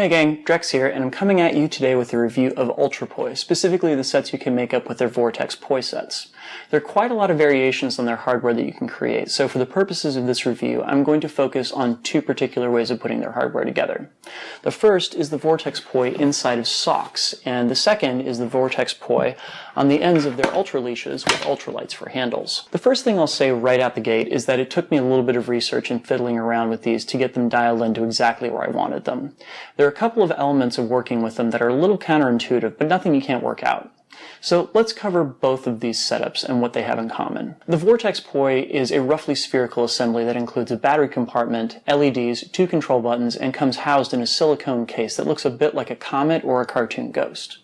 Hey gang, Drex here, and I'm coming at you today with a review of Ultra Poi, specifically the sets you can make up with their Vortex Poi sets. There are quite a lot of variations on their hardware that you can create, so for the purposes of this review, I'm going to focus on two particular ways of putting their hardware together. The first is the Vortex Poi inside of socks, and the second is the Vortex Poi on the ends of their Ultra leashes with ultralights for handles. The first thing I'll say right out the gate is that it took me a little bit of research and fiddling around with these to get them dialed into exactly where I wanted them. There are a couple of elements of working with them that are a little counterintuitive, but nothing you can't work out. So let's cover both of these setups and what they have in common. The Vortex Poi is a roughly spherical assembly that includes a battery compartment, LEDs, two control buttons, and comes housed in a silicone case that looks a bit like a comet or a cartoon ghost.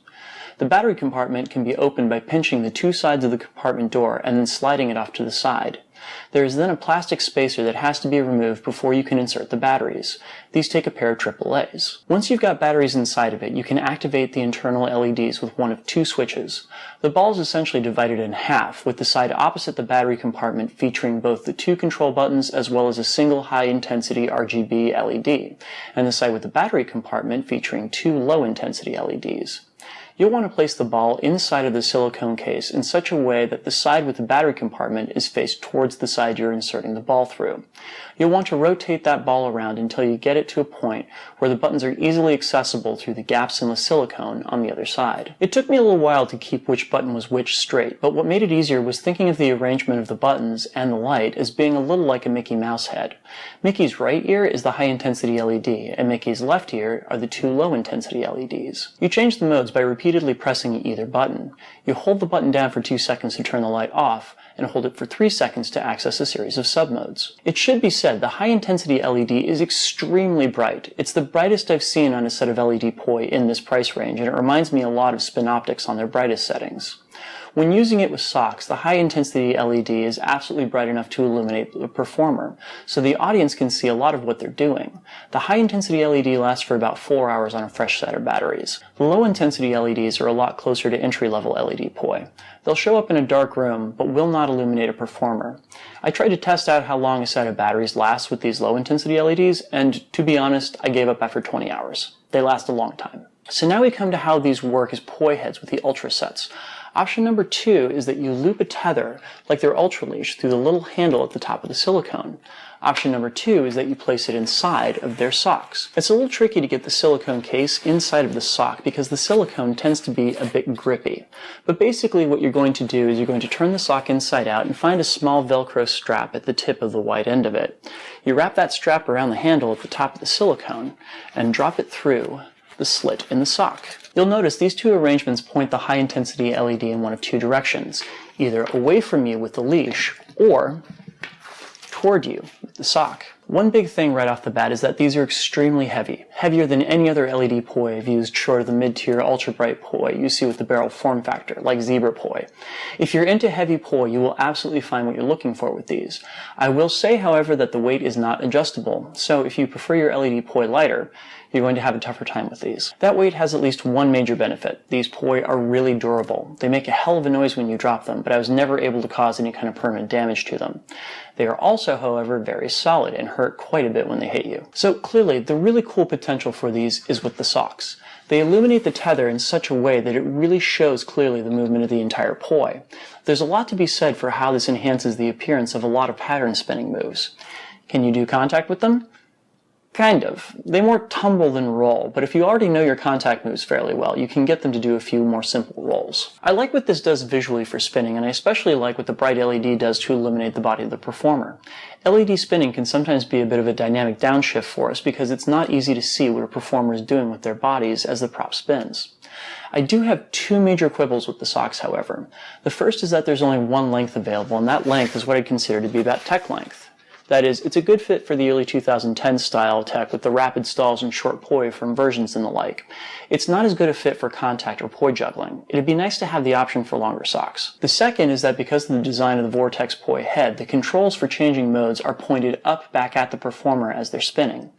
The battery compartment can be opened by pinching the two sides of the compartment door and then sliding it off to the side. There is then a plastic spacer that has to be removed before you can insert the batteries. These take a pair of AAAs. Once you've got batteries inside of it, you can activate the internal LEDs with one of two switches. The ball is essentially divided in half, with the side opposite the battery compartment featuring both the two control buttons as well as a single high-intensity RGB LED, and the side with the battery compartment featuring two low-intensity LEDs. You'll want to place the ball inside of the silicone case in such a way that the side with the battery compartment is faced towards the side you're inserting the ball through. You'll want to rotate that ball around until you get it to a point where the buttons are easily accessible through the gaps in the silicone on the other side. It took me a little while to keep which button was which straight, but what made it easier was thinking of the arrangement of the buttons and the light as being a little like a Mickey Mouse head. Mickey's right ear is the high-intensity LED, and Mickey's left ear are the two low-intensity LEDs. You change the modes by repeatedly pressing either button. You hold the button down for 2 seconds to turn the light off, and hold it for 3 seconds to access a series of submodes. It should be said the high-intensity LED is extremely bright. It's the brightest I've seen on a set of LED Poi in this price range, and it reminds me a lot of Spinoptics on their brightest settings. When using it with socks, the high-intensity LED is absolutely bright enough to illuminate the performer, so the audience can see a lot of what they're doing. The high-intensity LED lasts for about 4 hours on a fresh set of batteries. The low-intensity LEDs are a lot closer to entry-level LED Poi. They'll show up in a dark room, but will not illuminate a performer. I tried to test out how long a set of batteries lasts with these low-intensity LEDs, and to be honest, I gave up after 20 hours. They last a long time. So now we come to how these work as Poi heads with the Ultra sets. Option number 2 is that you loop a tether, like their Ultra leash, through the little handle at the top of the silicone. Option number 2 is that you place it inside of their socks. It's a little tricky to get the silicone case inside of the sock because the silicone tends to be a bit grippy. But basically what you're going to do is you're going to turn the sock inside out and find a small Velcro strap at the tip of the white end of it. You wrap that strap around the handle at the top of the silicone and drop it through the slit in the sock. You'll notice these two arrangements point the high-intensity LED in one of two directions, either away from you with the leash or toward you with the sock. One big thing right off the bat is that these are extremely heavy, heavier than any other LED Poi I've used short of the mid-tier ultra bright Poi you see with the barrel form factor, like Zebra Poi. If you're into heavy Poi, you will absolutely find what you're looking for with these. I will say, however, that the weight is not adjustable, so if you prefer your LED Poi lighter, you're going to have a tougher time with these. That weight has at least one major benefit. These Poi are really durable. They make a hell of a noise when you drop them, but I was never able to cause any kind of permanent damage to them. They are also, however, very solid and hurt quite a bit when they hit you. So clearly, the really cool potential for these is with the socks. They illuminate the tether in such a way that it really shows clearly the movement of the entire Poi. There's a lot to be said for how this enhances the appearance of a lot of pattern spinning moves. Can you do contact with them? Kind of. They more tumble than roll, but if you already know your contact moves fairly well, you can get them to do a few more simple rolls. I like what this does visually for spinning, and I especially like what the bright LED does to illuminate the body of the performer. LED spinning can sometimes be a bit of a dynamic downshift for us because it's not easy to see what a performer is doing with their bodies as the prop spins. I do have two major quibbles with the socks, however. The first is that there's only one length available, and that length is what I consider to be about tech length. That is, it's a good fit for the early 2010 style tech with the rapid stalls and short Poi from versions and the like. It's not as good a fit for contact or Poi juggling. It'd be nice to have the option for longer socks. The second is that because of the design of the Vortex Poi head, the controls for changing modes are pointed up back at the performer as they're spinning.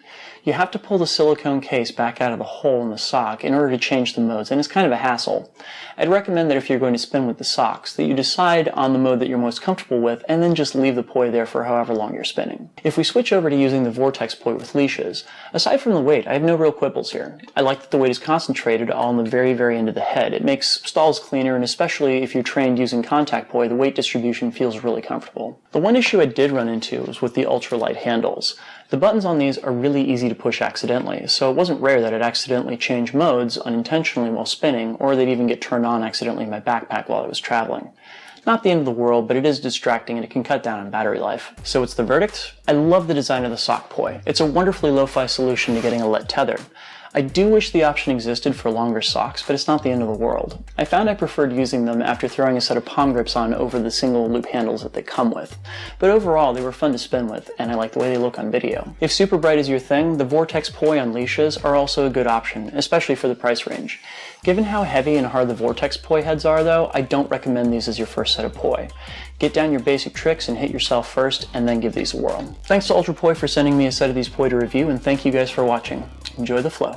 You have to pull the silicone case back out of the hole in the sock in order to change the modes, and it's kind of a hassle. I'd recommend that if you're going to spin with the socks, that you decide on the mode that you're most comfortable with and then just leave the poi there for however long you're spinning. If we switch over to using the Vortex poi with leashes, aside from the weight, I have no real quibbles here. I like that the weight is concentrated all on the very end of the head. It makes stalls cleaner, and especially if you're trained using contact poi, the weight distribution feels really comfortable. The one issue I did run into was with the ultralight handles. The buttons on these are really easy to push accidentally, so it wasn't rare that I'd accidentally change modes unintentionally while spinning, or they'd even get turned on accidentally in my backpack while I was traveling. Not the end of the world, but it is distracting and it can cut down on battery life. So what's the verdict? I love the design of the sock poi. It's a wonderfully lo-fi solution to getting a lit tether. I do wish the option existed for longer socks, but it's not the end of the world. I found I preferred using them after throwing a set of palm grips on over the single loop handles that they come with. But overall, they were fun to spin with, and I like the way they look on video. If super bright is your thing, the Vortex poi on leashes are also a good option, especially for the price range. Given how heavy and hard the Vortex poi heads are though, I don't recommend these as your first set of poi. Get down your basic tricks and hit yourself first, and then give these a whirl. Thanks to UltraPoi for sending me a set of these poi to review, and thank you guys for watching. Enjoy the flow.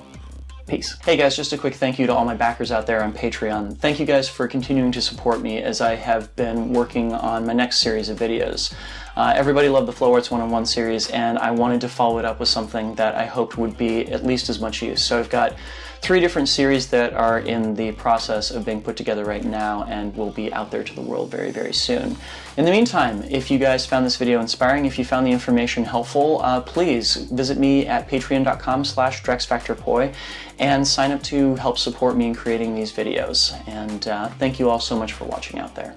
Peace. Hey guys, just a quick thank you to all my backers out there on Patreon. Thank you guys for continuing to support me as I have been working on my next series of videos. Everybody loved the Flow Arts 1-on-1 series, and I wanted to follow it up with something that I hoped would be at least as much use. So I've got 3 different series that are in the process of being put together right now and will be out there to the world very soon. In the meantime, if you guys found this video inspiring, if you found the information helpful, please visit me at patreon.com/DrexFactorPoi and sign up to help support me in creating these videos. And thank you all so much for watching out there.